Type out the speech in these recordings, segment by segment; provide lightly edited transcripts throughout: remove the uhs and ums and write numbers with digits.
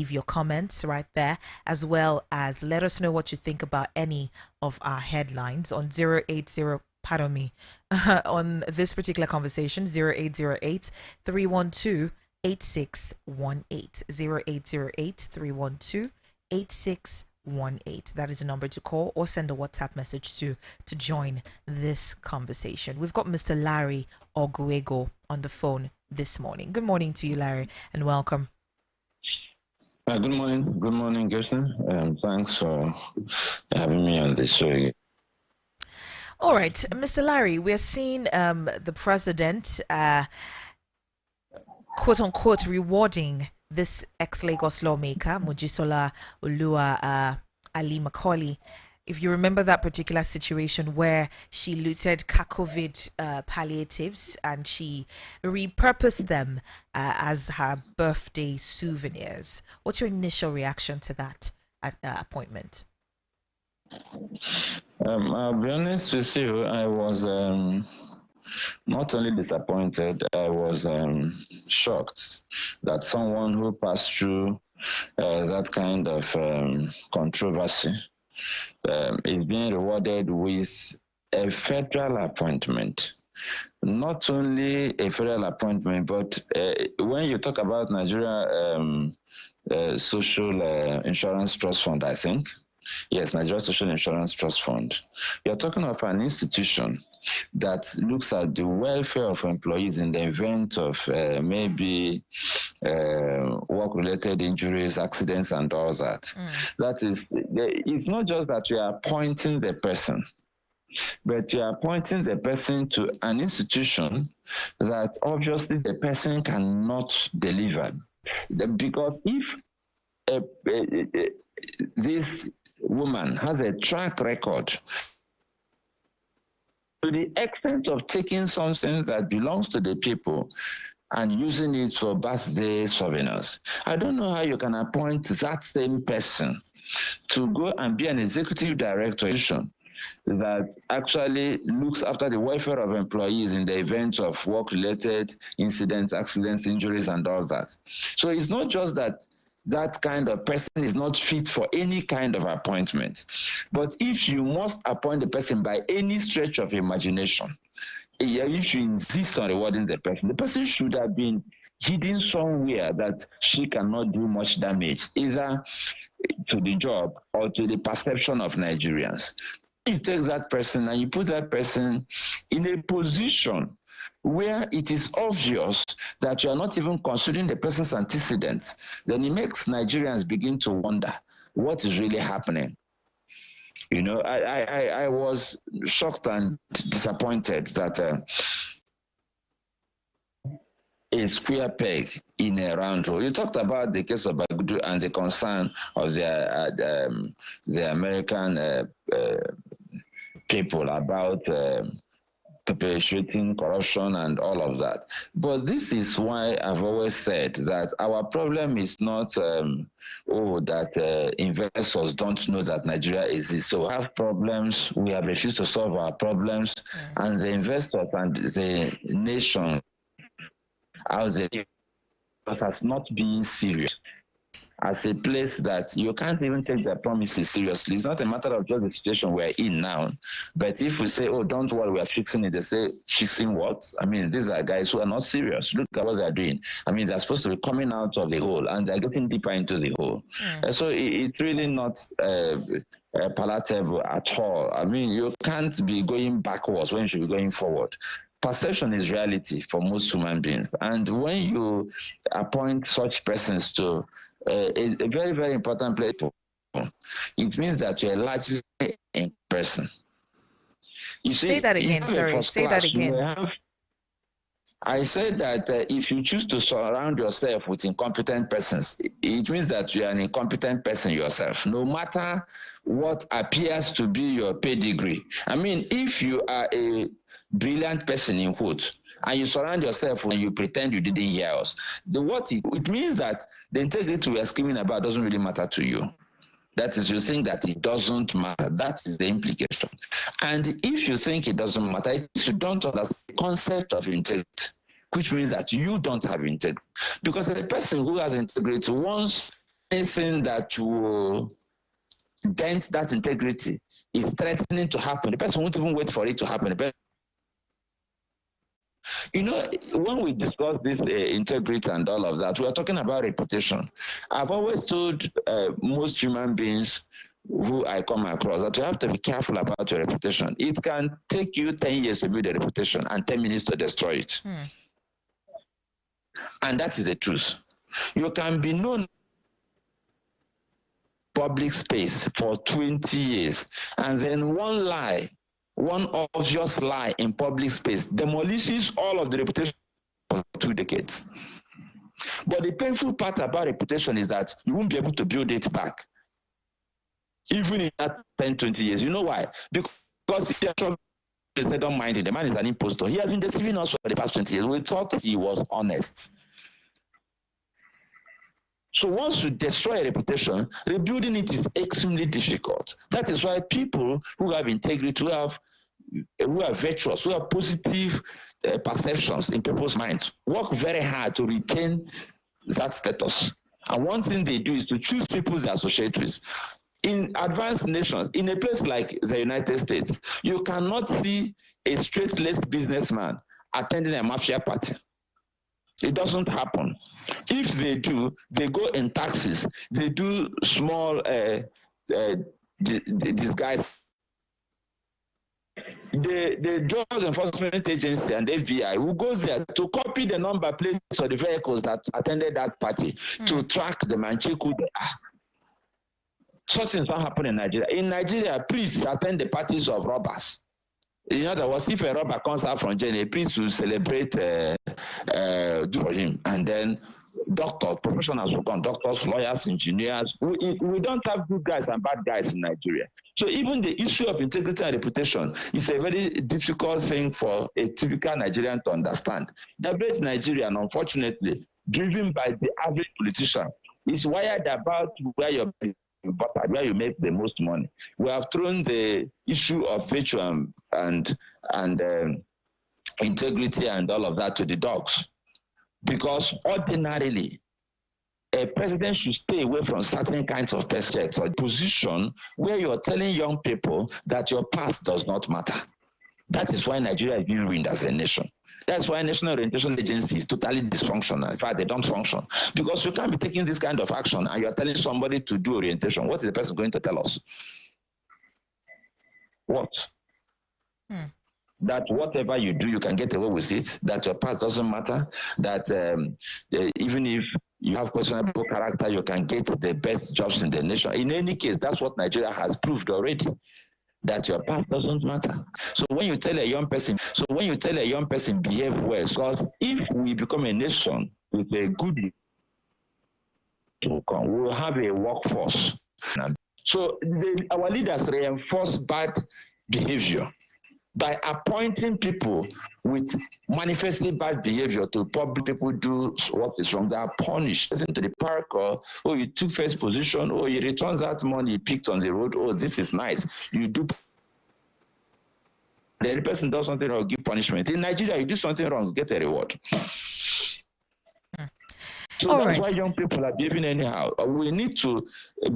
leave your comments right there, as well as let us know what you think about any of our headlines on 080, pardon me, on this particular conversation, 0808 312 8618. 0808 312 8618. That is a number to call or send a WhatsApp message to join this conversation. We've got Mr. Larry Oguego on the phone this morning. Good morning to you, Larry, and welcome. Good morning, Gerson. Thanks for having me on this show. All right, Mr. Larry, we're seeing the president, quote unquote, rewarding this ex-Lagos lawmaker, Mojisolaoluwa, Alli-Macaulay. If you remember that particular situation where she looted COVID palliatives and she repurposed them as her birthday souvenirs. What's your initial reaction to that appointment? I'll be honest with you, I was not only disappointed, I was shocked that someone who passed through that kind of controversy is being rewarded with a federal appointment. Not only a federal appointment, but when you talk about Nigeria Social Insurance Trust Fund, I think, yes, Nigeria Social Insurance Trust Fund. You're talking of an institution that looks at the welfare of employees in the event of maybe work-related injuries, accidents, and all that. That is, it's not just that you are appointing the person, but you are appointing the person to an institution that obviously the person cannot deliver. Because if this woman has a track record to the extent of taking something that belongs to the people and using it for birthday souvenirs, I don't know how you can appoint that same person to go and be an executive director that actually looks after the welfare of employees in the event of work-related incidents, accidents, injuries, and all that. So it's not just that that kind of person is not fit for any kind of appointment. But if you must appoint the person by any stretch of imagination, if you insist on rewarding the person should have been hidden somewhere that she cannot do much damage, either to the job or to the perception of Nigerians. You take that person and you put that person in a position where it is obvious that you are not even considering the person's antecedents, then it makes Nigerians begin to wonder what is really happening. You know, I was shocked and disappointed that a square peg in a round hole. You talked about the case of Bagudu and the concern of the American people about perpetuating corruption and all of that. But this is why I've always said that our problem is not, that investors don't know that Nigeria exists. So we have problems, we have refused to solve our problems, and the investors and the nation out there has not been serious as a place that you can't even take their promises seriously. It's not a matter of just the situation we're in now. But if we say, oh, don't worry, we're fixing it, they say, fixing what? I mean, these are guys who are not serious. Look at what they're doing. I mean, they're supposed to be coming out of the hole and they're getting deeper into the hole. So it's really not palatable at all. I mean, you can't be going backwards when you should be going forward. Perception is reality for most human beings. And when you appoint such persons to a very, very important place, it means that you're largely in person. You see, say that again, sorry. Say that again. I said that if you choose to surround yourself with incompetent persons, it means that you are an incompetent person yourself, no matter what appears to be your pedigree. I mean, if you are a brilliant person in quotes, and you surround yourself and you pretend you didn't hear us, it means that the integrity we are screaming about doesn't really matter to you. That is, you're saying that it doesn't matter. That is the implication. And if you think it doesn't matter, you don't understand the concept of integrity, which means that you don't have integrity. Because a person who has integrity, once anything that will dent that integrity is threatening to happen, the person won't even wait for it to happen. You know, when we discuss this integrity and all of that, we are talking about reputation. I've always told most human beings who I come across that you have to be careful about your reputation. It can take you 10 years to build a reputation and 10 minutes to destroy it. And that is the truth. You can be known public space for 20 years, and then one lie, one obvious lie in public space demolishes all of the reputation for 2 decades. But the painful part about reputation is that you won't be able to build it back, even in that 10, 20 years. You know why? Because he said, don't mind it, the man is an impostor. He has been deceiving us for the past 20 years. We thought he was honest. So once you destroy a reputation, rebuilding it is extremely difficult. That is why people who have integrity, who are virtuous, who have positive perceptions in people's minds, work very hard to retain that status. And one thing they do is to choose people they associate with. In advanced nations, in a place like the United States, you cannot see a straight-laced businessman attending a mafia party. It doesn't happen. If they do, they go in taxis. They do small disguise. The Drug Enforcement Agency and the FBI will go there to copy the number plates of the vehicles that attended that party to track the manchiku they are. Such things don't happen in Nigeria. In Nigeria, priests attend the parties of robbers. In other words, if a robber comes out from jail, a priest will celebrate, do for him, and then doctors, professionals will come, doctors, lawyers, engineers. We don't have good guys and bad guys in Nigeria. So even the issue of integrity and reputation is a very difficult thing for a typical Nigerian to understand. The average Nigerian, unfortunately, driven by the average politician, is wired about where you make the most money. We have thrown the issue of virtue and integrity and all of that to the dogs, because ordinarily a president should stay away from certain kinds of projects or position where you're telling young people that your past does not matter. That is why Nigeria is being ruined as a nation. That's why National Orientation Agency is totally dysfunctional. In fact, they don't function. Because you can't be taking this kind of action and you're telling somebody to do orientation. What is the person going to tell us? What? That whatever you do, you can get away with it, that your past doesn't matter, that even if you have questionable character, you can get the best jobs in the nation. In any case, that's what Nigeria has proved already, that your past doesn't matter. So when you tell a young person, behave well, because if we become a nation with a good, we'll have a workforce. So our leaders reinforce bad behavior by appointing people with manifestly bad behavior to public. People do what is wrong, they are punished. Listen to the park, or oh, you took first position, or you return that money you picked on the road, oh, this is nice. You do. The person does something wrong, give punishment. In Nigeria, you do something wrong, you get a reward. So all that's why young people are behaving anyhow. We need to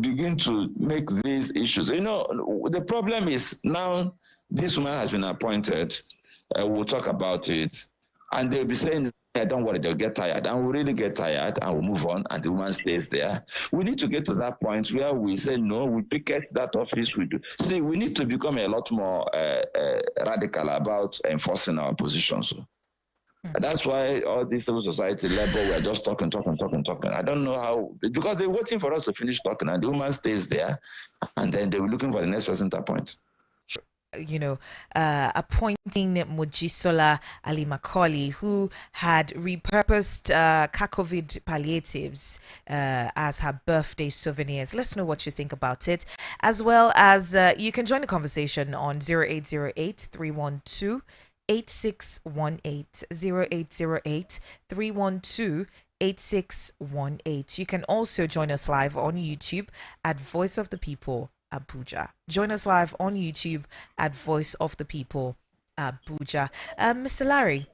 begin to make these issues. You know, the problem is now this woman has been appointed. We'll talk about it. And they'll be saying, don't worry, they'll get tired. And we'll really get tired and we'll move on and the woman stays there. We need to get to that point where we say, no, we picket that office. We do. See, we need to become a lot more radical about enforcing our positions. That's why all this civil society level, we're just talking. I don't know how, because they're waiting for us to finish talking and the woman stays there and then they're looking for the next person to appoint. You know, appointing Mojisolaoluwa Alli-Macaulay, who had repurposed COVID palliatives as her birthday souvenirs. Let's know what you think about it. As well as you can join the conversation on 0808 312 8618 0808 312 8618. You can also join us live on YouTube at Voice of the People Abuja. Join us live on YouTube at Voice of the People Abuja. Mr. Larry,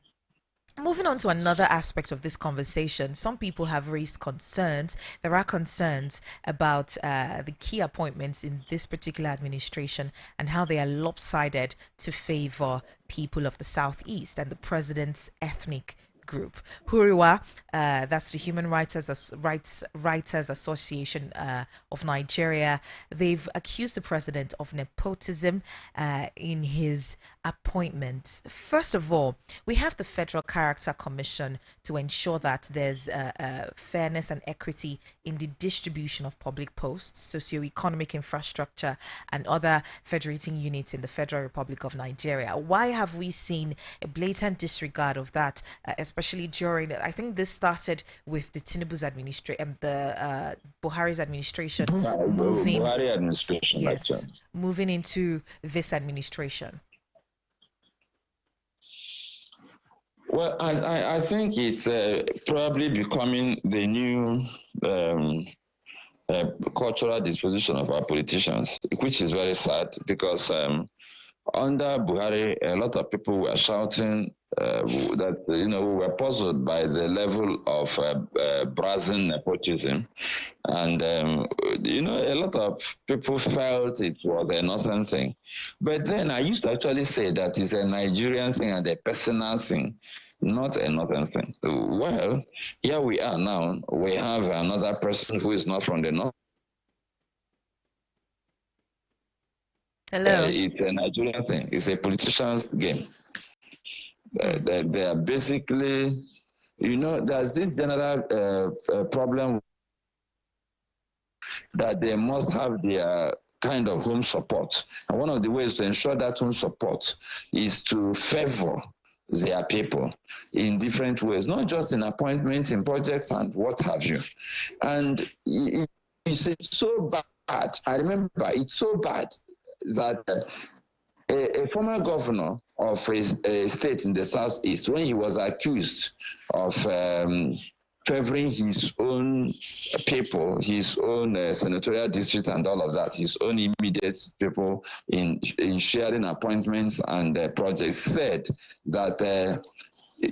Moving on to another aspect of this conversation, some people have raised concerns. There are concerns about the key appointments in this particular administration and how they are lopsided to favor people of the Southeast and the president's ethnic group. Huriwa, that's the Human Writers Association of Nigeria. They've accused the president of nepotism in his appointments. First of all, we have the Federal Character Commission to ensure that there's fairness and equity in the distribution of public posts, socio-economic infrastructure, and other federating units in the Federal Republic of Nigeria. Why have we seen a blatant disregard of that, especially during, I think this started with the Tinubu's administration, the Buhari's administration moving, Buhari administration, yes, actually. moving into this administration? Well, I think it's probably becoming the new um, cultural disposition of our politicians, which is very sad because under Buhari, a lot of people were shouting that we were puzzled by the level of brazen nepotism, and a lot of people felt it was a nonsense thing. But then I used to actually say that it's a Nigerian thing and a personal thing, not a northern thing. Well, here we are now. We have another person who is not from the north. Hello. It's a Nigerian thing. It's a politician's game. They are basically, there's this general problem that they must have their kind of home support. And one of the ways to ensure that home support is to favor their people in different ways, not just in appointments, in projects, and what have you. And it's so bad. I remember it's so bad that a former governor of a state in the southeast, when he was accused of favoring his own people, his own senatorial district and all of that, his own immediate people in sharing appointments and projects, said that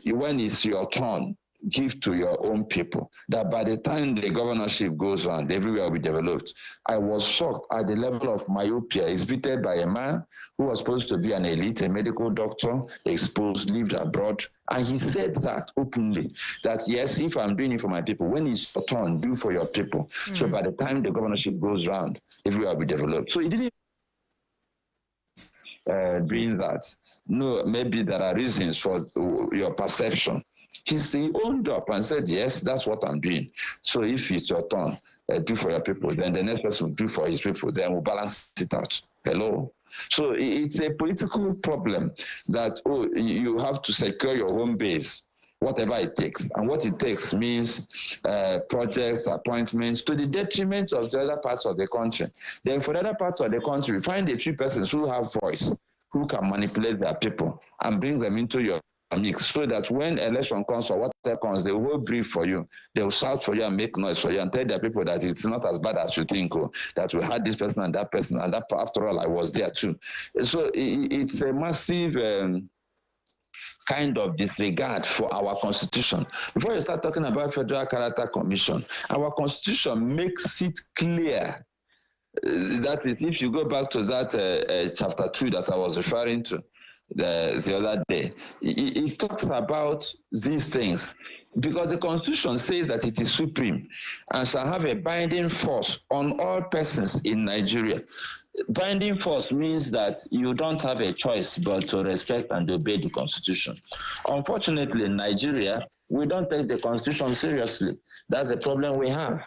when it's your turn, give to your own people, that by the time the governorship goes on, everywhere will be developed. I was shocked at the level of myopia exhibited by a man who was supposed to be an elite, a medical doctor, exposed, lived abroad. And he said that openly, that yes, if I'm doing it for my people, when it's your turn, do for your people. So by the time the governorship goes round, everywhere will be developed. So he didn't doing that. No, maybe there are reasons for your perception. He owned up and said, yes, that's what I'm doing. So if it's your turn, do for your people, then the next person will do for his people, then we'll balance it out. Hello? So it's a political problem that, you have to secure your home base, whatever it takes. And what it takes means projects, appointments, to the detriment of the other parts of the country. Then for the other parts of the country, find a few persons who have voice, who can manipulate their people and bring them into your mix, so that when election comes or whatever comes, they will brief for you. They will shout for you and make noise for you and tell their people that it's not as bad as you think, that we had this person and that person, and that after all, I was there too. So it's a massive kind of disregard for our constitution. Before you start talking about Federal Character Commission, our constitution makes it clear. That is, if you go back to that chapter 2 that I was referring to the other day, it talks about these things, because the constitution says that it is supreme and shall have a binding force on all persons in Nigeria. Binding force means that you don't have a choice but to respect and obey the constitution. Unfortunately, in Nigeria, we don't take the constitution seriously. That's the problem we have,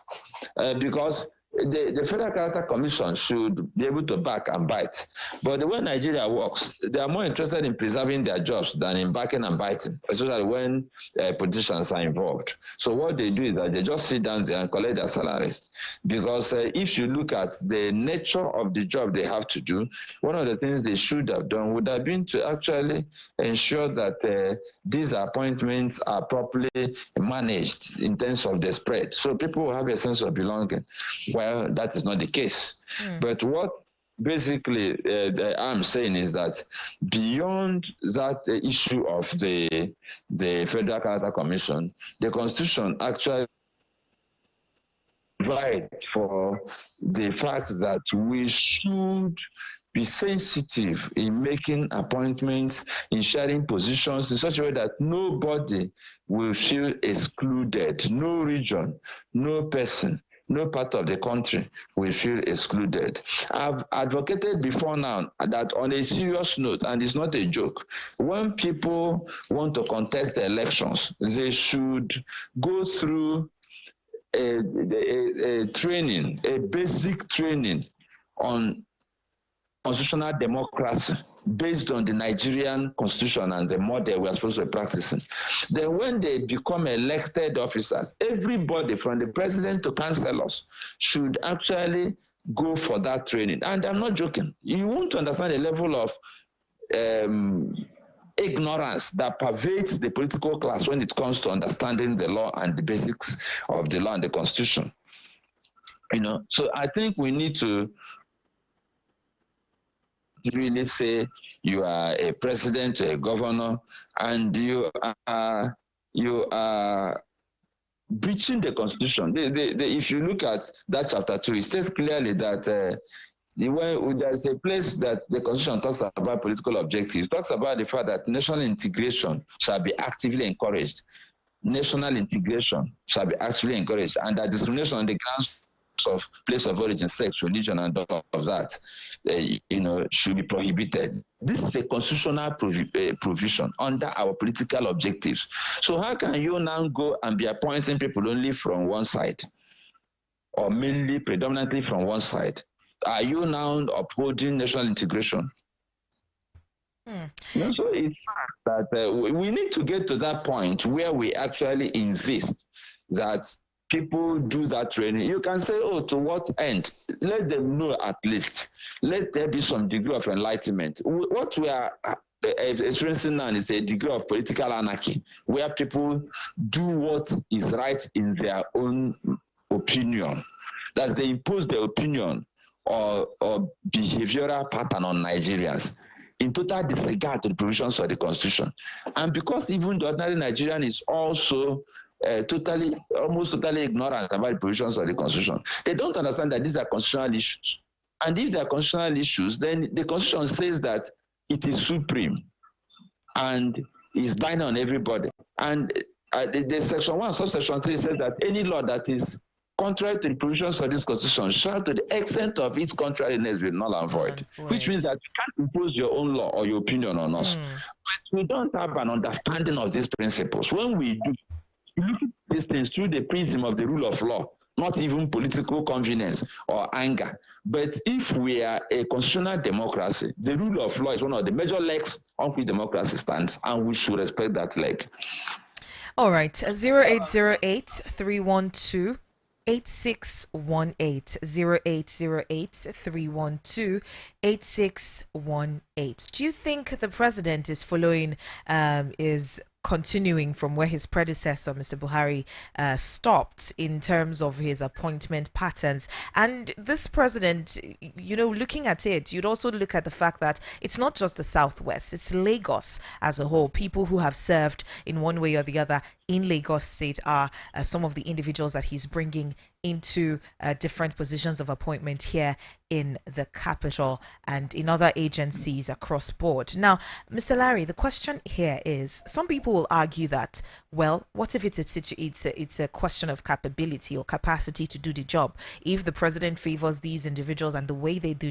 because the Federal Character Commission should be able to back and bite. But the way Nigeria works, they are more interested in preserving their jobs than in backing and biting, especially when politicians are involved. So what they do is that they just sit down there and collect their salaries. Because if you look at the nature of the job they have to do, one of the things they should have done would have been to actually ensure that these appointments are properly managed in terms of the spread, so people will have a sense of belonging. Well, that is not the case. But what basically, I'm saying is that beyond that issue of the Federal Character Commission, the Constitution actually provides for the fact that we should be sensitive in making appointments, in sharing positions in such a way that nobody will feel excluded. No region, no person, no part of the country will feel excluded. I've advocated before now that on a serious note, and it's not a joke, when people want to contest the elections, they should go through a training, a basic training on constitutional democracy based on the Nigerian constitution and the model we are supposed to be practicing. Then when they become elected officers, everybody from the president to councillors should actually go for that training. And I'm not joking. You won't understand the level of ignorance that pervades the political class when it comes to understanding the law and the basics of the law and the constitution. So I think we need to really say you are a president or a governor and you are breaching the constitution. If you look at that chapter 2, it states clearly that there's a place that the constitution talks about political objectives. It talks about the fact that national integration shall be actively encouraged. National integration shall be actively encouraged, and that discrimination on the grounds of place of origin, sex, religion, and all of that, should be prohibited. This is a constitutional provision under our political objectives. So how can you now go and be appointing people only from one side, or mainly, predominantly from one side? Are you now upholding national integration? So it's that we need to get to that point where we actually insist that people do that training. You can say, to what end? Let them know at least. Let there be some degree of enlightenment. What we are experiencing now is a degree of political anarchy, where people do what is right in their own opinion. That's they impose their opinion or behavioral pattern on Nigerians in total disregard to the provisions of the Constitution. And because even the ordinary Nigerian is also almost totally ignorant about the provisions of the Constitution, they don't understand that these are constitutional issues. And if they are constitutional issues, then the Constitution says that it is supreme and is binding on everybody. And the Section 1, Subsection 3 says that any law that is contrary to the provisions of this Constitution shall, to the extent of its contrariness, be null and void. Which means that you can't impose your own law or your opinion on us. But we don't have an understanding of these principles. When we do, we look at these things through the prism of the rule of law, not even political convenience or anger. But if we are a constitutional democracy, the rule of law is one of the major legs on which democracy stands, and we should respect that leg. All right, 0808 312 8618 0808 312 8618. Do you think the president is following is continuing from where his predecessor, Mr. Buhari, stopped in terms of his appointment patterns? And this president, looking at it, you'd also look at the fact that it's not just the Southwest, it's Lagos as a whole. People who have served in one way or the other in Lagos State are some of the individuals that he's bringing into different positions of appointment here in the capital and in other agencies across board. Now, Mr. Larry, the question here is, some people will argue that, well, what if it's a question of capability or capacity to do the job? If the president favors these individuals and the way they do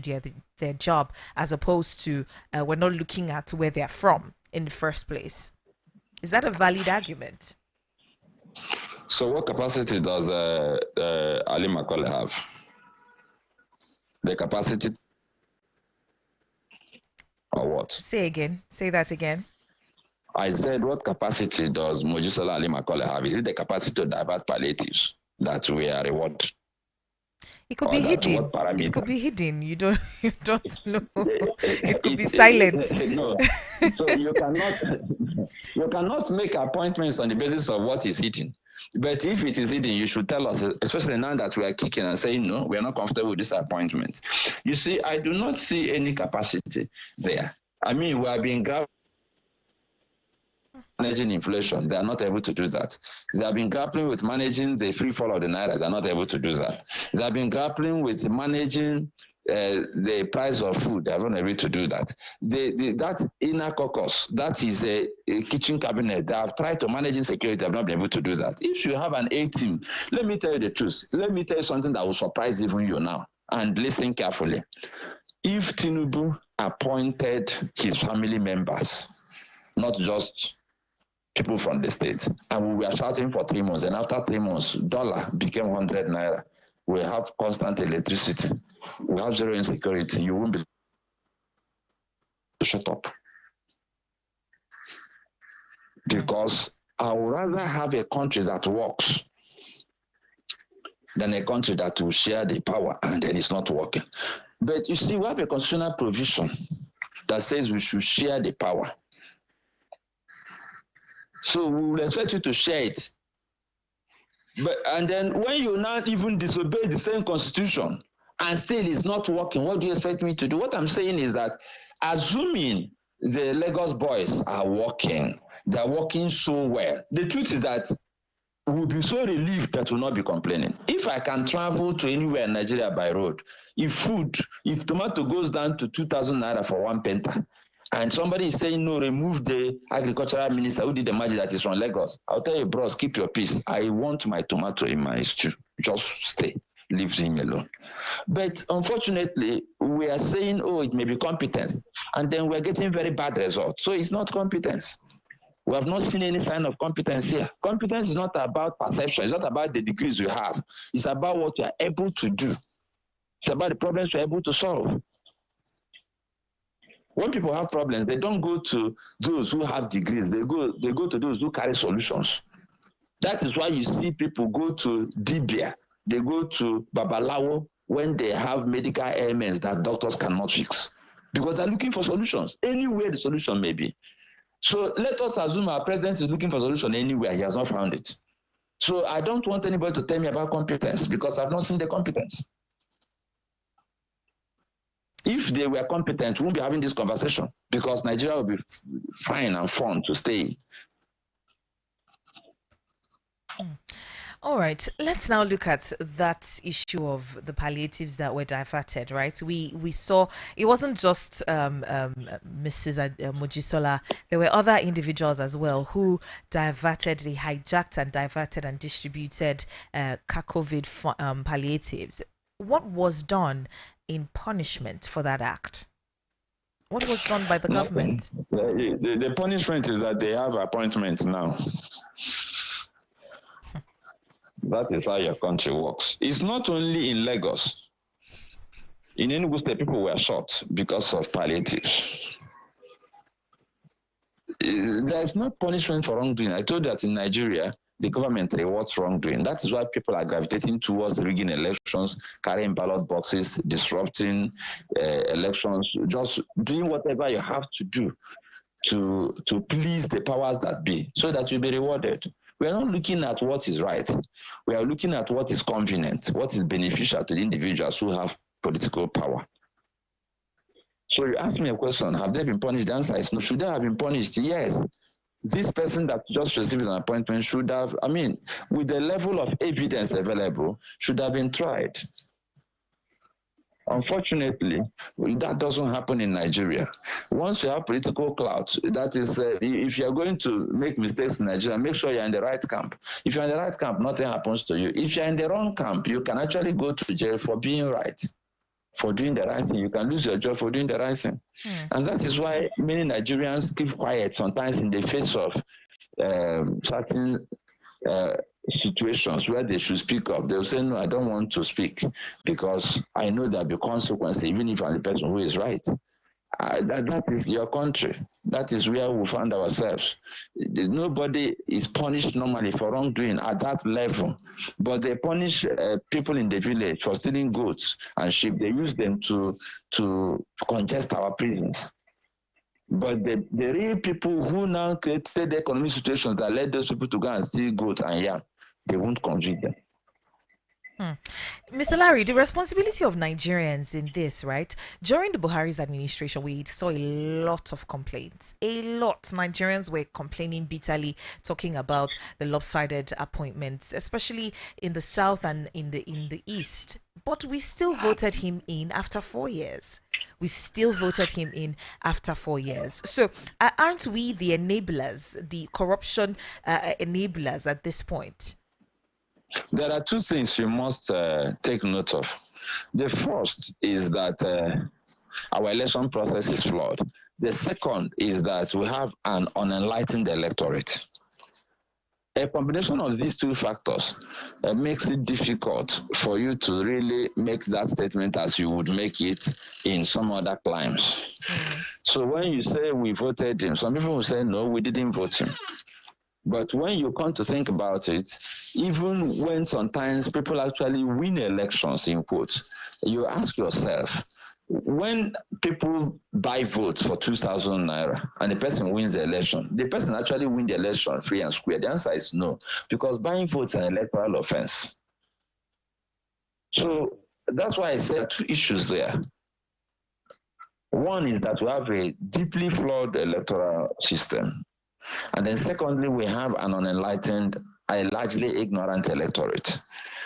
their job, as opposed to we're not looking at where they're from in the first place. Is that a valid argument? So what capacity does Alli-Macaulay have? The capacity or what? Say that again. I said, what capacity does Mojisolaoluwa have? Is it the capacity to divert palliatives that we are rewarded? It could be hidden. It could be hidden. You don't know. It could be silent. No. So you cannot. You cannot make appointments on the basis of what is hidden. But if it is hidden, you should tell us, especially now that we are kicking and saying, no, we are not comfortable with this appointment. You see, I do not see any capacity there. I mean, we are being managing inflation. They are not able to do that. They have been grappling with managing the free fall of the naira. They are not able to do that. They have been grappling with managing the price of food. They are not able to do that. That inner caucus, that is a kitchen cabinet. They have tried to manage insecurity. They have not been able to do that. If you have an A team, let me tell you the truth. Let me tell you something that will surprise even you now. And listen carefully. If Tinubu appointed his family members, not just people from the state, and we were shouting for 3 months, and after 3 months, dollar became 100 naira. We have constant electricity. We have zero insecurity. You won't be shut up. Because I would rather have a country that works than a country that will share the power and then it's not working. But you see, we have a constitutional provision that says we should share the power. So we will expect you to share it. And then when you now even disobey the same constitution and still it's not working, what do you expect me to do? What I'm saying is that assuming the Lagos boys are working, they're working so well. The truth is that we'll be so relieved that we'll not be complaining. If I can travel to anywhere in Nigeria by road, if tomato goes down to 2,000 naira for one penta, and somebody is saying, no, remove the agricultural minister who did the magic that is from Lagos, I'll tell you, bros, keep your peace. I want my tomato in my stew. Just stay. Leave him alone. But unfortunately, we are saying, oh, it may be competence. And then we're getting very bad results. So it's not competence. We have not seen any sign of competence here. Competence is not about perception. It's not about the degrees you have. It's about what you are able to do. It's about the problems you're able to solve. When people have problems, they don't go to those who have degrees. They go to those who carry solutions. That is why you see people go to Dibia. They go to Babalawo when they have medical ailments that doctors cannot fix. Because they're looking for solutions, anywhere the solution may be. So let us assume our president is looking for a solution anywhere. He has not found it. So I don't want anybody to tell me about competence because I've not seen the competence. If they were competent, we won't be having this conversation because Nigeria will be fine and fun to stay. All right, let's now look at that issue of the palliatives that were diverted, right? We saw it wasn't just Mrs. Mojisola. There were other individuals as well who diverted, they hijacked and diverted and distributed COVID palliatives. What was done in punishment for that act? What was done by the government? The punishment is that they have appointments now. That is how your country works. It's not only in Lagos. In Enugu State, people were shot because of palliatives. There's no punishment for wrongdoing. I told you that in Nigeria, the government rewards wrongdoing. That is why people are gravitating towards rigging elections, carrying ballot boxes, disrupting elections, just doing whatever you have to do to please the powers that be so that you'll be rewarded. We are not looking at what is right. We are looking at what is convenient, what is beneficial to the individuals who have political power. So you ask me a question, have they been punished? The answer is no. Should they have been punished? Yes. This person that just received an appointment should have, with the level of evidence available, should have been tried. Unfortunately, that doesn't happen in Nigeria. Once you have political clout, that is, if you're going to make mistakes in Nigeria, make sure you're in the right camp. If you're in the right camp, nothing happens to you. If you're in the wrong camp, you can actually go to jail for being right, for doing the right thing. You can lose your job for doing the right thing. And that is why many Nigerians keep quiet sometimes in the face of certain situations where they should speak up. They'll say, no, I don't want to speak because I know there'll be consequences, even if I'm the person who is right. That is your country. That is where we found ourselves. Nobody is punished normally for wrongdoing at that level, but they punish people in the village for stealing goats and sheep. They use them to congest our prisons. But the real people who now created the economic situations that led those people to go and steal goat and yam, they won't convict them. Mr. Larry, the responsibility of Nigerians in this, right? During the Buhari's administration, we saw a lot of complaints. A lot. Nigerians were complaining bitterly, talking about the lopsided appointments, especially in the south and in the east. But we still voted him in after 4 years. We still voted him in after 4 years. So, aren't we the enablers, the corruption enablers at this point? There are two things you must take note of. The first is that our election process is flawed. The second is that we have an unenlightened electorate. A combination of these two factors makes it difficult for you to really make that statement as you would make it in some other climes. So when you say we voted him, some people will say, no, we didn't vote him. But when you come to think about it, even when sometimes people actually win elections, in quotes, you ask yourself, when people buy votes for 2,000 naira and the person wins the election, the person actually win the election free and square? The answer is no, because buying votes is an electoral offense. So that's why I say there are two issues there. One is that we have a deeply flawed electoral system. And then secondly, we have an unenlightened, a largely ignorant electorate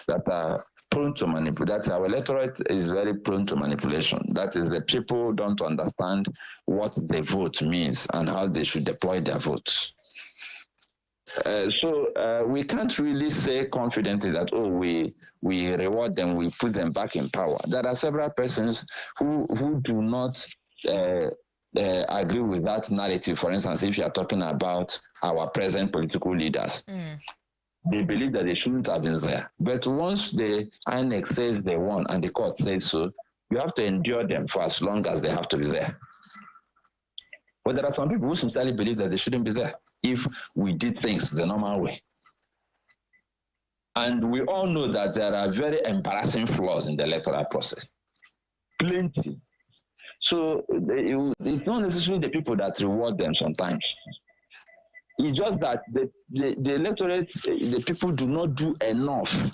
that are prone to manipulate. That our electorate is very prone to manipulation. That is, the people don't understand what the vote means and how they should deploy their votes. So we can't really say confidently that, oh, we reward them, we put them back in power. There are several persons who do not agree with that narrative. For instance, if you are talking about our present political leaders, they believe that they shouldn't have been there. But once the INEC says they won and the court says so, you have to endure them for as long as they have to be there. But there are some people who sincerely believe that they shouldn't be there if we did things the normal way. And we all know that there are very embarrassing flaws in the electoral process. Plenty. So it's not necessarily the people that reward them sometimes. It's just that the electorate, the people do not do enough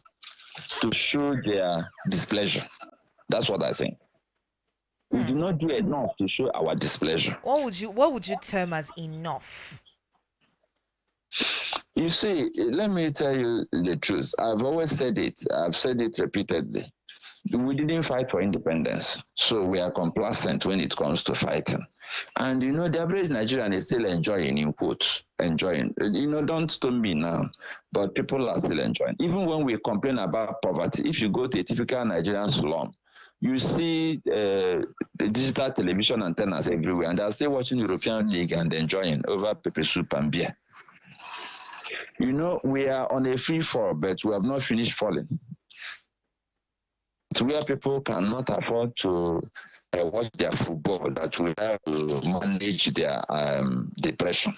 to show their displeasure. That's what I think. We do not do enough to show our displeasure. What would you term as enough? You see, let me tell you the truth. I've always said it. I've said it repeatedly. We didn't fight for independence, so we are complacent when it comes to fighting. And the average Nigerian is still enjoying, in quotes, enjoying. Don't stone me now, but people are still enjoying. Even when we complain about poverty, if you go to a typical Nigerian slum, you see digital television antennas everywhere, and they're still watching European League and enjoying over pepper soup and beer. We are on a free fall, but we have not finished falling. Where people cannot afford to watch their football, that we have to manage their depression.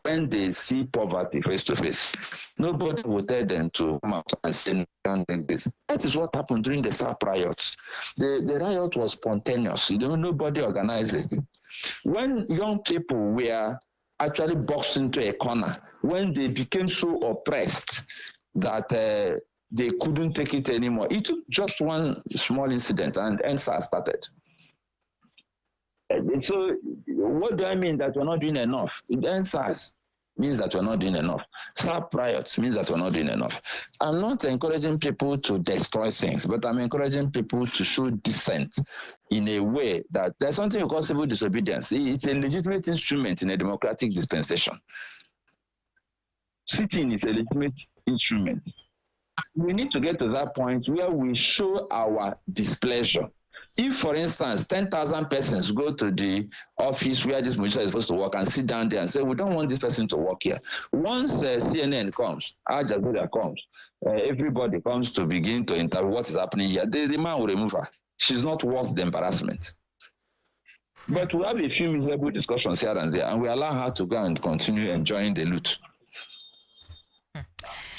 When they see poverty face to face, nobody will tell them to come out and say, can't take this. That is what happened during the SAP riots. The riot was spontaneous. Nobody organized it. When young people were actually boxed into a corner, when they became so oppressed that they couldn't take it anymore, it took just one small incident and NSAS started. So what do I mean that we're not doing enough? NSAS means that we're not doing enough. SAP riots means that we're not doing enough. I'm not encouraging people to destroy things, but I'm encouraging people to show dissent in a way that there's something called civil disobedience. It's a legitimate instrument in a democratic dispensation. Sitting is a legitimate instrument. We need to get to that point where we show our displeasure. If, for instance, 10,000 persons go to the office where this Mojisolaoluwa is supposed to work and sit down there and say, we don't want this person to work here. Once CNN comes, Al Jazeera comes, everybody comes to begin to interview what is happening here, the man will remove her. She's not worth the embarrassment. But we have a few miserable discussions here and there, and we allow her to go and continue enjoying the loot.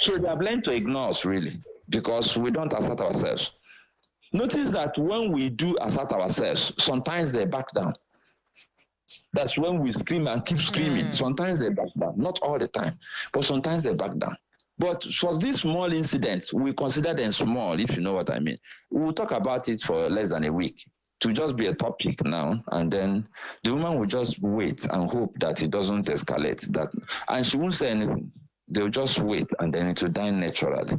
So they have learned to ignore us, really, because we don't assert ourselves. Notice that when we do assert ourselves, sometimes they back down. That's when we scream and keep screaming. Sometimes they back down, not all the time, but sometimes they back down. But for these small incidents, we consider them small, if you know what I mean. We'll talk about it for less than a week to just be a topic now, and then the woman will just wait and hope that it doesn't escalate. That, and she won't say anything. They'll just wait, and then it will die naturally.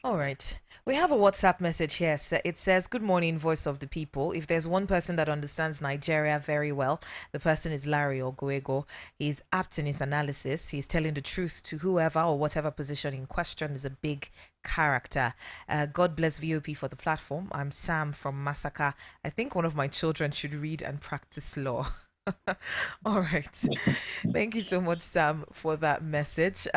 All right. We have a WhatsApp message here. It says, "Good morning, voice of the people. If there's one person that understands Nigeria very well, the person is Larry Oguego. He's apt in his analysis. He's telling the truth to whoever or whatever position in question is a big character. God bless VOP for the platform. I'm Sam from Masaka. I think one of my children should read and practice law." All right. Thank you so much, Sam, for that message.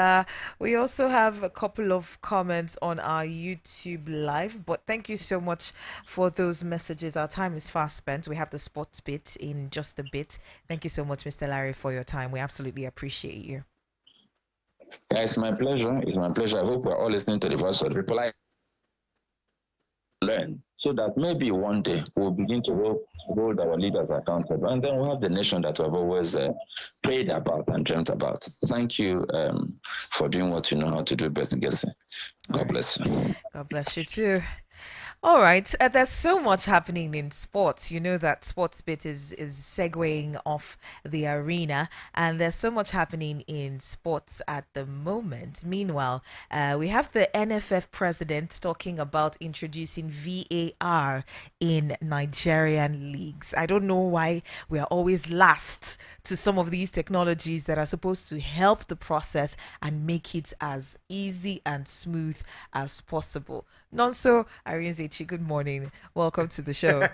We also have a couple of comments on our YouTube live, but thank you so much for those messages. Our time is fast spent. We have the sports bit in just a bit. Thank you so much, Mr. Larry, for your time. We absolutely appreciate you. Yeah, it's my pleasure. It's my pleasure. I hope we're all listening to the voice of the people. I learn so that maybe one day we'll begin to hold our leaders accountable, and then we'll have the nation that we've always prayed about and dreamt about. Thank you for doing what you know how to do best, Gessi. God bless you. God bless you too. All right, there's so much happening in sports. You know that sports bit is segueing off the arena, and there's so much happening in sports at the moment. Meanwhile, we have the NFF president talking about introducing VAR in Nigerian leagues. I don't know why we are always last to some of these technologies that are supposed to help the process and make it as easy and smooth as possible. Nonso Arinzechi, good morning. Welcome to the show.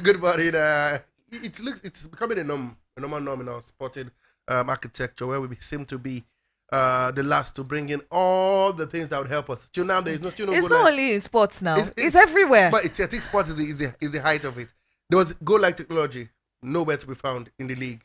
Good morning. It's becoming a normal norm in our sporting architecture where we seem to be the last to bring in all the things that would help us. Till now, there is no. It's not only in sports now. It's everywhere. But I think sports is the height of it. There was goal-like technology nowhere to be found in the league.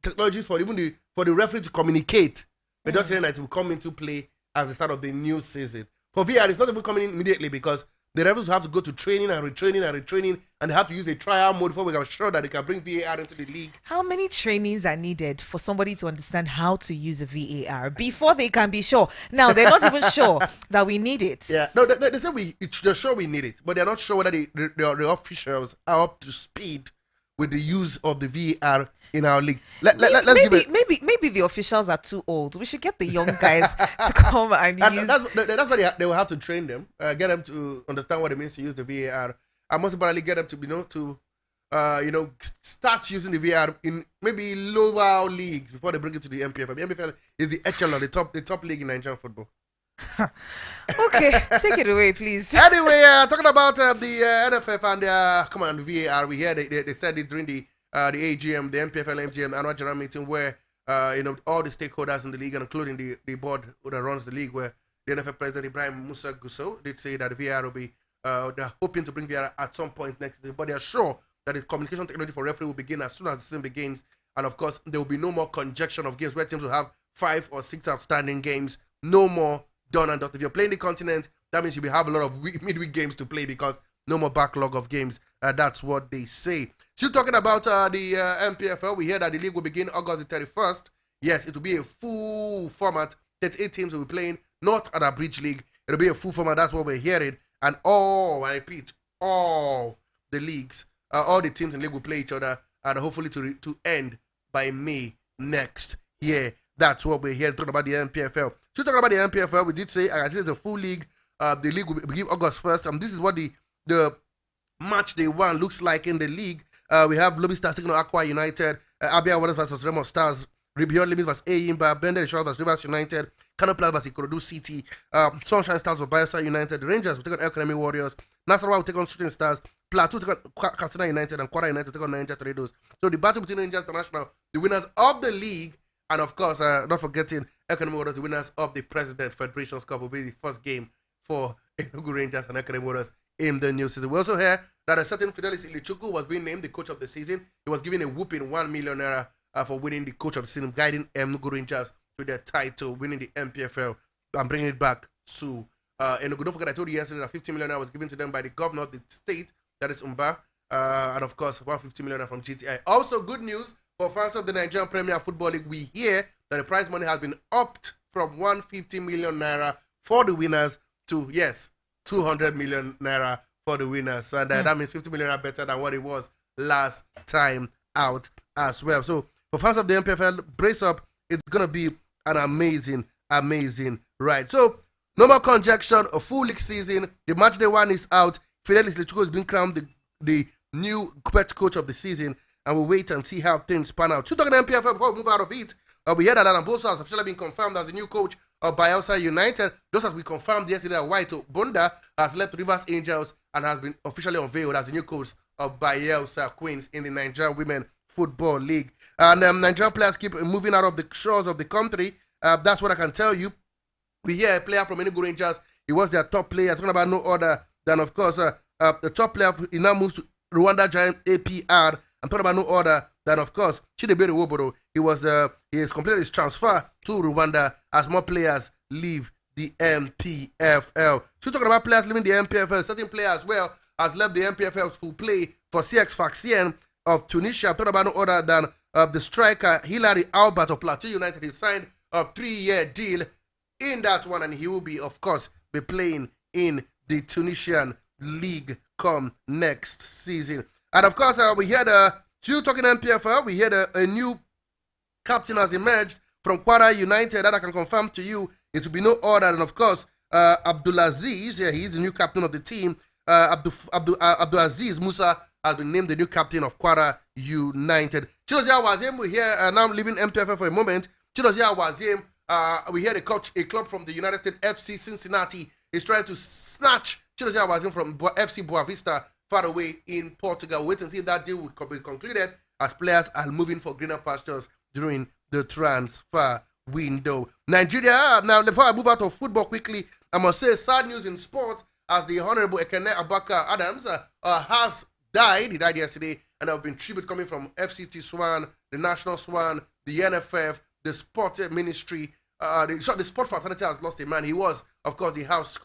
Technologies for the referee to communicate. But just saying that it will come into play as the start of the new season. For VR, it's not even coming in immediately because the referees have to go to training and retraining, and they have to use a trial mode before we are sure that they can bring VAR into the league. How many trainings are needed for somebody to understand how to use a VAR before they can be sure? Now, they're not even sure that we need it. Yeah, no, they say they're sure we need it, but they're not sure whether the officials are up to speed with the use of the VAR in our league. Maybe the officials are too old. We should get the young guys to come and use. That's why they will have to train them, get them to understand what it means to use the VAR, and most importantly, get them to start using the VAR in maybe lower leagues before they bring it to the MPFL. The MPFL is the echelon, the top league in Nigerian football. Okay, take it away, please. Anyway, talking about the NFF and the VAR, we hear they said it during the AGM, the MPFL AGM annual general meeting, where all the stakeholders in the league, including the board that runs the league, where the NFF president Ibrahim Musa Gusso did say that the VAR will be they're hoping to bring VAR at some point next season, but they are sure that the communication technology for referee will begin as soon as the season begins, and of course there will be no more conjunction of games where teams will have 5 or 6 outstanding games, no more. Done and dusted. If you're playing the continent, that means you will have a lot of midweek games to play because no more backlog of games. That's what they say. Still talking about the MPFL, we hear that the league will begin August the 31st. Yes, it will be a full format. 38 teams will be playing, not at a bridge league. It will be a full format. That's what we're hearing. And I repeat, all the leagues, all the teams in the league will play each other, and hopefully to end by May next year. That's what we're here talking about the MPFL. So talking about the MPFL, we did say I think it's a full league. The league will begin August 1st. And this is what the match day one looks like in the league. We have Lobby Stars taking on Aqua United, Abia Waters versus Remo Stars, Ribion Limits versus Ayimba, Bender Shores versus Rivers United, Canoplas versus Ikorodu City, Sunshine Stars versus Bielsa United, the Rangers will take on El Academy Warriors, Nasarawa will take on Shooting Stars, Plateau will take on Katsina United, and Kwara United will take on Niger Tornadoes. So the battle between Rangers International, the winners of the league, and of course, not forgetting Economic Waters, the winners of the President Federations Cup, will be the first game for Enugu Rangers and Economic Waters in the new season. We also hear that a certain Fidelis Ilichukwu was being named the coach of the season. He was given a whooping 1 million naira for winning the coach of the season, guiding Enugu Rangers to their title, winning the MPFL, and bringing it back to Enugu. Don't forget, I told you yesterday that 50 million naira was given to them by the governor of the state, that is Umba, and of course 150 million from GTI. Also, good news for fans of the Nigerian Premier Football League. We hear that the prize money has been upped from 150 million naira for the winners to 200 million naira for the winners, and that means 50 million naira better than what it was last time out as well. So for fans of the MPFL, brace up. It's gonna be an amazing ride. So no more conjecture. A full league season. The match day one is out. Fidelis Lechuko has been crowned the new coach of the season, and we'll wait and see how things pan out. To talk about MPFL before we move out of it, we heard that Alamboso has officially been confirmed as the new coach of Bayelsa United. Just as we confirmed yesterday that White Bunda has left Rivers Angels and has been officially unveiled as the new coach of Bayelsa Queens in the Nigerian Women Football League. And Nigerian players keep moving out of the shores of the country. That's what I can tell you. We hear a player from Enugu Rangers. He was their top player. Talking about no other than, of course, the top player. He now moves to Rwanda Giant APR. I'm talking about no other than, of course, Chidebere Woboro. He has completed his transfer to Rwanda as more players leave the MPFL. So talking about players leaving the MPFL, certain player as well has left the MPFL to play for CX Sfaxien of Tunisia. I'm talking about no other than the striker Hilary Albert of Plateau United. He signed a 3-year deal in that one, and he will be, of course, be playing in the Tunisian league come next season. And of course, we heard still talking MPFL, we heard a new captain has emerged from Kwara United that I can confirm to you. It will be no other than, of course, Abdulaziz. Yeah, he's the new captain of the team. Abdulaziz Musa has been named the new captain of Kwara United. Chidozia Wazim, we hear now leaving MPFL for a moment. Chidozia Wazim, we hear a club from the United States, FC Cincinnati, is trying to snatch Chidozia Wazim from FC Boa Vista far away in Portugal. Wait and see if that deal will be concluded as players are moving for greener pastures during the transfer window. Nigeria, now before I move out of football quickly, I must say sad news in sport as the Honorable Ekene Abaka Adams has died. He died yesterday, and there have been tribute coming from FCT Swan, the National Swan, the NFF, the Sport Ministry. The Sport Fraternity has lost a man. He was, of course, the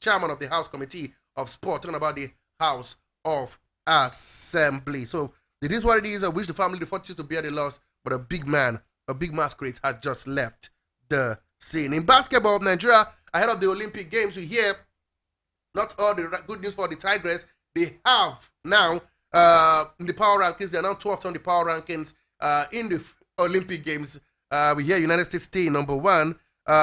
chairman of the House Committee of Sport, talking about the House of Assembly. So it is what it is. I wish the family the fortune to bear the loss, but a big masquerade had just left the scene. In basketball, Nigeria, ahead of the Olympic Games, we hear not all the good news for the Tigress. They have now in the power rankings. They are now 12th on the power rankings in the Olympic Games. We hear United States stay number 1.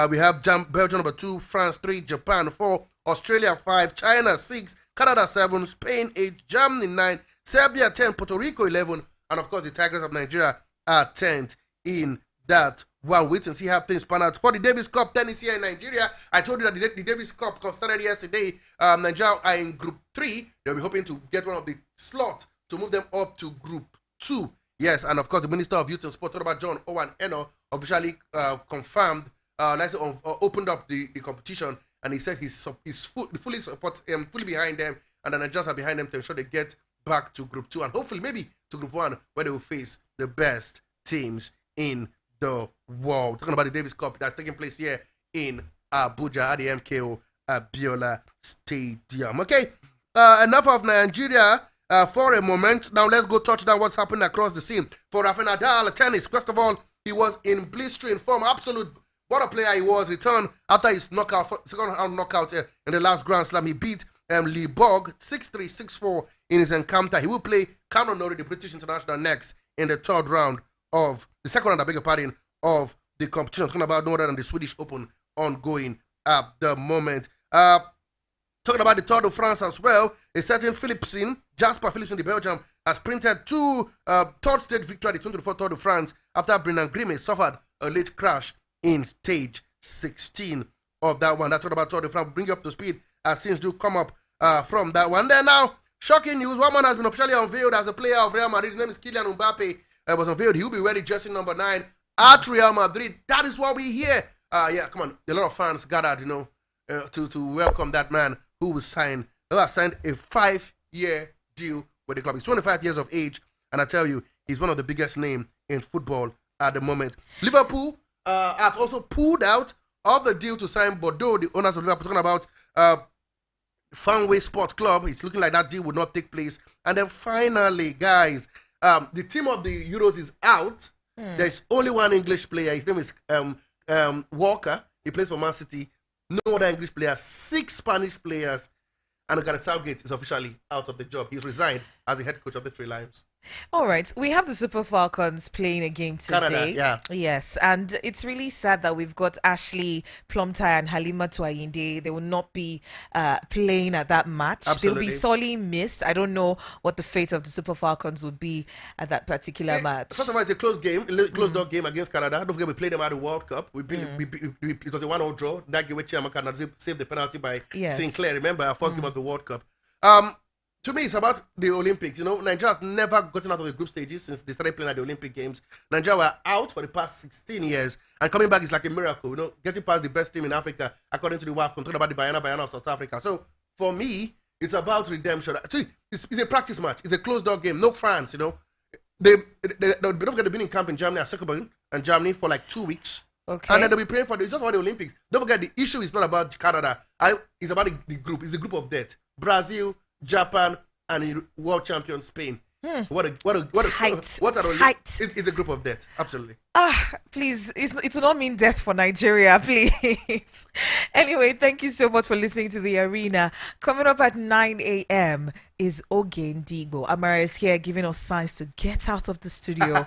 We have Belgium number 2, France 3, Japan 4, Australia 5, China 6, Canada 7, Spain 8, Germany 9, Serbia 10, Puerto Rico 11, and of course the Tigers of Nigeria are 10th in that one. Wait and see how things pan out for the Davis Cup tennis here in Nigeria. I told you that the Davis Cup started yesterday. Nigeria are in Group 3. They'll be hoping to get one of the slots to move them up to Group 2. Yes, and of course the Minister of Youth and Sport, John Owen Eno, officially confirmed, opened up the competition, and he said he's fully behind them, and the Nigerians are behind them to ensure they get back to Group 2 and hopefully maybe to Group 1, where they will face the best teams in the world. Talking about the Davis Cup that's taking place here in Abuja at the MKO Abiola Stadium. Okay, enough of Nigeria for a moment. Now let's go touch down what's happening across the scene. For Rafael Nadal, tennis, first of all, he was in blistering form. Absolute, what a player he was. Returned after his second round knockout in the last Grand Slam. He beat Lee Borg 6-3, 6-4 in his encounter. He will play Cameron Norrie, the British international, next in the second round, of the competition. I'm talking about no other than the Swedish Open ongoing at the moment. Talking about the Tour de France as well, a certain Jasper Philipsen, the Belgium, has printed 2 third stage victory at the 2024 Tour de France after Brendan Grimmett suffered a late crash in stage 16 of that one. That's all about Tour de France. We'll bring you up to speed as things do come up from that one. Then now, shocking news. One man has been officially unveiled as a player of Real Madrid. His name is Kylian Mbappe. Was unveiled. He will be wearing jersey number 9 at Real Madrid. That is what we hear. Yeah, come on. A lot of fans gathered, to welcome that man who has signed a 5-year deal with the club. He's 25 years of age, and I tell you, he's one of the biggest names in football at the moment. Liverpool have also pulled out of the deal to sign Bordeaux, the owners of Liverpool, talking about Fanway Sport Club. It's looking like that deal would not take place And then finally, guys, the team of the Euros is out. There's only one English player. His name is Walker. He plays for Man City. No other English players. 6 Spanish players. And Gareth Southgate is officially out of the job. He's resigned as the head coach of the Three Lions. All right, we have the Super Falcons playing a game today. Canada, yeah. Yes, and it's really sad that we've got Ashley Plumtie and Alli-Macaulay. They will not be playing at that match. Absolutely. They'll be sorely missed. I don't know what the fate of the Super Falcons would be at that particular match. First of all, it's a close game, close dog game against Canada. Don't forget, we played them at the World Cup. It was a 1-0 draw. That game, which Canada saved the penalty by Sinclair. Remember, our first game of the World Cup. To me, it's about the Olympics. You know, Nigeria has never gotten out of the group stages since they started playing at the Olympic Games. Nigeria were out for the past 16 years, and coming back is like a miracle. You know, getting past the best team in Africa, according to the WAF, talking about the Bayana of South Africa. So, for me, it's about redemption. See, it's a practice match. It's a closed-door game. No fans, you know. Don't forget they've been in camp in Germany, at Sekobern, and Germany for like 2 weeks. Okay. And then they'll be praying for it's just about the Olympics. Don't forget, the issue is not about Canada. It's about the group. It's a group of death. Brazil, Japan, and the world champion Spain. What a tight. It's a group of death. Absolutely. Please, it will not mean death for Nigeria, please. Anyway, thank you so much for listening to The Arena. Coming up at 9 a.m. is Oge Ndigbo. Amara is here giving us signs to get out of the studio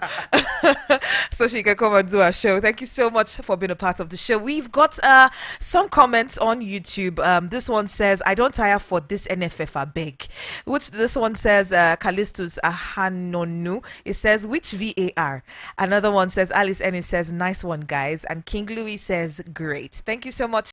so she can come and do our show. Thank you so much for being a part of the show. We've got some comments on YouTube. This one says, I don't tire for this NFF, I beg. This one says, Callistus Ahanonu. It says, which VAR? Another one says, Alice Ennis says, nice one, guys. And King Louis says, great. Thank you so much.